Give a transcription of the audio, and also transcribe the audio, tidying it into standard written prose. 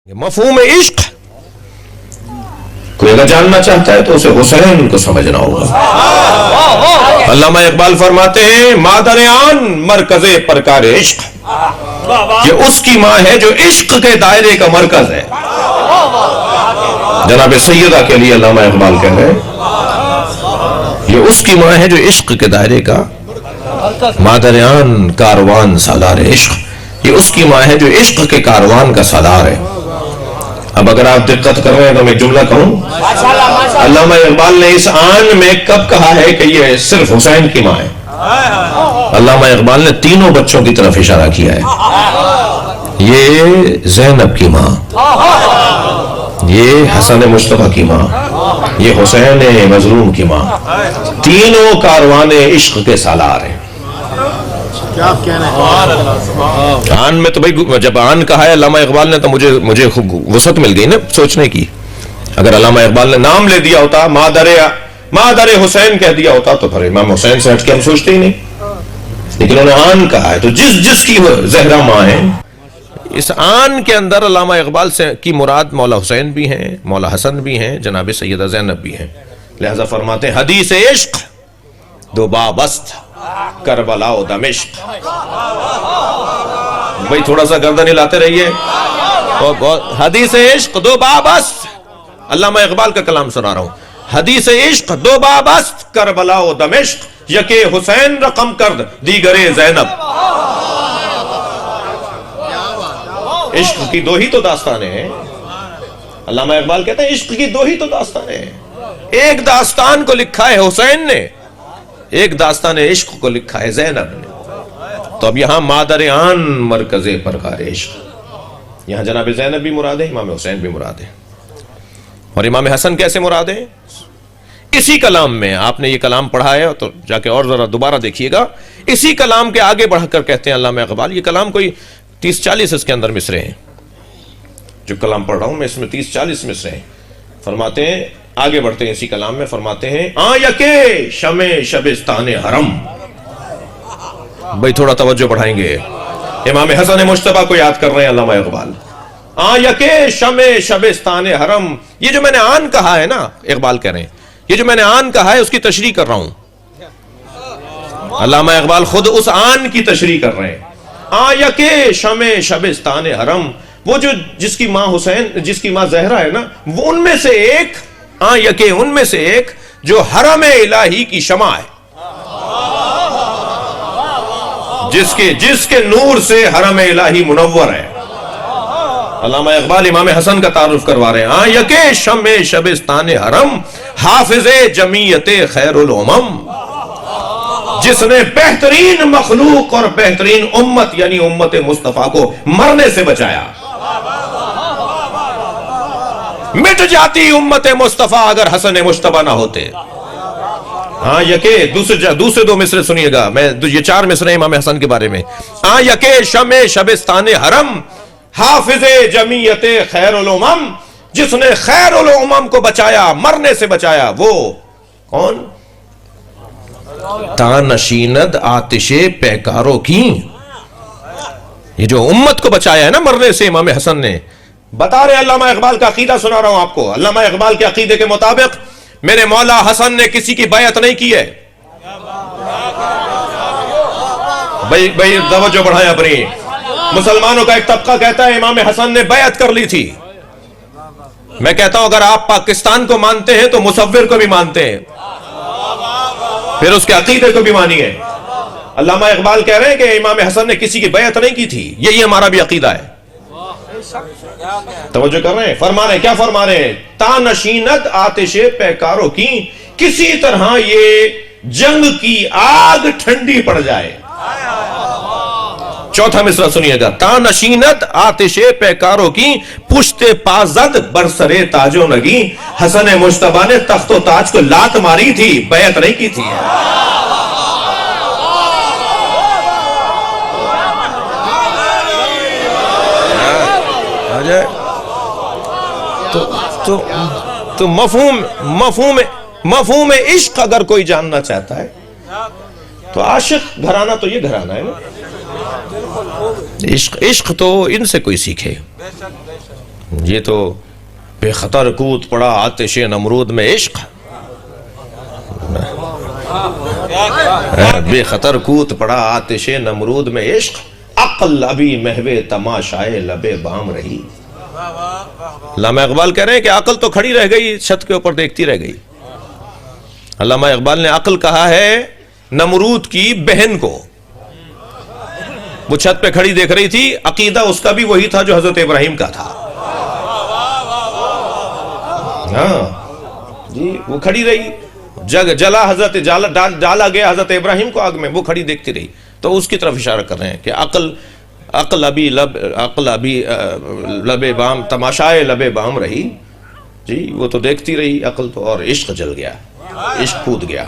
مفہوم عشق کوئی اگر جاننا چاہتا ہے تو اسے حسین کو سمجھنا ہوگا۔ علامہ اقبال فرماتے ہیں مادر آن مرکز پرکار عشق، یہ اس کی ماں ہے جو عشق کے دائرے کا مرکز ہے۔ جناب سیدہ کے لیے علامہ اقبال کہہ رہے ہیں یہ اس کی ماں ہے جو عشق کے دائرے کا مادر آن کاروان سالار عشق، یہ اس کی ماں ہے جو عشق کے کاروان کا سالار ہے۔ اب اگر آپ دقت کر رہے ہیں تو میں جملہ کہوں، علامہ اقبال نے اس آن میں کب کہا ہے کہ یہ صرف حسین کی ماں ہے؟ علامہ اقبال نے تینوں بچوں کی طرف اشارہ کیا ہے، یہ زینب کی ماں، یہ حسن مصطفیٰ کی ماں، یہ حسین مظلوم کی ماں، تینوں کاروان عشق کے سالار ہیں۔ آن میں تو بھائی جب آن کہا ہے علامہ اقبال نے تو مجھے وسعت مل گئی نا سوچنے کی۔ اگر علامہ اقبال نے نام لے دیا ہوتا مادر حسین کہہ دیا ہوتا تو پھر امام حسین سے ہٹ کے ہم سوچتے ہی نہیں، لیکن انہوں نے آن کہا ہے تو جس کی زہرا ماں ہے، اس آن کے اندر علامہ اقبال سے کی مراد مولا حسین بھی ہیں، مولا حسن بھی ہیں، جناب سیدہ زینب بھی ہیں۔ لہذا فرماتے ہیں حدیث عشق دو بابست کربلا و دمشق۔ بھئی تھوڑا سا گردن ہلاتے رہیے۔ حدیث عشق دو بابست، علامہ اقبال کا کلام سنا رہا ہوں، حدیث عشق دو بابست کربلا و دمشق، یکے حسین رقم کرد دیگرے زینب۔ عشق کی دو ہی تو داستانیں ہیں، علامہ اقبال کہتے ہیں عشق کی دو ہی تو داستانیں ہیں، ایک داستان کو لکھا ہے حسین نے، ایک داستان عشق کو لکھا ہے زینب نے۔ تو اب یہاں مادر آن مرکز پرکار عشق، یہاں جناب زینب بھی مراد ہے، امام حسین بھی مراد ہے، اور امام حسن کیسے مراد ہے؟ اسی کلام میں آپ نے یہ کلام پڑھا ہے تو جا کے اور ذرا دوبارہ دیکھیے گا، اسی کلام کے آگے بڑھ کر کہتے ہیں علامہ اقبال، یہ کلام کوئی 30-40 اس کے اندر مصرے ہیں، جو کلام پڑھ رہا ہوں میں اس میں 30-40 مصرے ہیں۔ فرماتے ہیں آگے بڑھتے ہیں اسی کلام میں، فرماتے ہیں آن یکے شمع شبستان حرم۔ بھئی تھوڑا توجہ بڑھائیں گے، امام حسن مجتبیٰ کو یاد کر رہے ہیں علامہ اقبال۔ آن یکے شمع شبستان حرم، یہ جو میں نے آن کہا ہے نا، اقبال کہہ رہے ہیں یہ جو میں نے آن کہا ہے اس کی تشریح کر رہا ہوں، علامہ اقبال خود اس آن کی تشریح کر رہے ہیں۔ آن یکے شمع شبستان حرم، وہ جو جس کی ماں حسین، جس کی ماں زہرا ہے نا، وہ ان میں سے ایک، آن یکے ان میں سے ایک جو حرم الہی کی شمع ہے، جس کے نور سے حرم الہی منور ہے۔ علامہ اقبال امام حسن کا تعارف کروا رہے ہیں، آن یکے شمع شبستان حرم حافظ جمیعت خیر الامم، جس نے بہترین مخلوق اور بہترین امت یعنی امت مصطفیٰ کو مرنے سے بچایا۔ مٹ جاتی امت مصطفیٰ اگر حسن مجتبیٰ نہ ہوتے۔ ہاں یکے دوسرے دو مصرے سنیے گا، میں یہ 4 مصرے امام حسن کے بارے میں۔ آن یکے شمع شبستان حرم حافظ جمیعت خیر الامم، جس نے خیر الامم کو بچایا، مرنے سے بچایا، وہ کون؟ تانشیند آتش پیکاروں کی، یہ جو امت کو بچایا ہے نا مرنے سے امام حسن نے۔ بتا رہے علامہ اقبال کا عقیدہ سنا رہا ہوں آپ کو، علامہ اقبال کے عقیدے کے مطابق میرے مولا حسن نے کسی کی بیعت نہیں کی ہے۔ بھئی توجہ بڑھائیں اپنی، مسلمانوں کا ایک طبقہ کہتا ہے امام حسن نے بیعت کر لی تھی، میں کہتا ہوں اگر آپ پاکستان کو مانتے ہیں تو مصور کو بھی مانتے ہیں، پھر اس کے عقیدے کو بھی مانیے۔ علامہ اقبال کہہ رہے ہیں کہ امام حسن نے کسی کی بیعت نہیں کی تھی، یہی ہمارا بھی عقیدہ ہے۔ توجہ کر رہے ہیں، فرما رہے ہیں، کیا فرما رہے ہیں؟ تانشینت آتش پیکاروں کی، کسی طرح یہ جنگ کی آگ ٹھنڈی پڑ جائے۔ چوتھا مصرع سنیے گا، تانشینت آتش پیکاروں کی پشت پازد برسرے تاج و نگی، حسن مجتبیٰ نے تخت و تاج کو لات ماری تھی، بیعت نہیں کی تھی۔ تو مفہوم عشق اگر کوئی جاننا چاہتا ہے تو عاشق گھرانہ تو یہ گھرانہ ہے نا، عشق تو ان سے کوئی سیکھے۔ یہ تو بے خطر کود پڑا آتش نمرود میں عشق، بے خطر کود پڑا آتش نمرود میں عشق، عقل ابھی محو تماشائے لب بام رہی۔ علامہ اقبال کہہ رہے ہیں کہ عقل تو کھڑی رہ گئی، چھت کے اوپر دیکھتی رہ گئی۔ علامہ اقبال نے عقل کہا ہے نمرود کی بہن کو، وہ چھت پہ کھڑی دیکھ رہی تھی، عقیدہ اس کا بھی وہی تھا جو حضرت ابراہیم کا تھا۔ ہاں جی، وہ کھڑی رہی، ڈالا گیا حضرت ابراہیم کو آگ میں، وہ کھڑی دیکھتی رہی۔ تو اس کی طرف اشارہ کر رہے ہیں کہ عقل ابھی لب بام، تماشائے لب بام رہی جی، وہ تو دیکھتی رہی عقل تو، اور عشق جل گیا، عشق کود گیا۔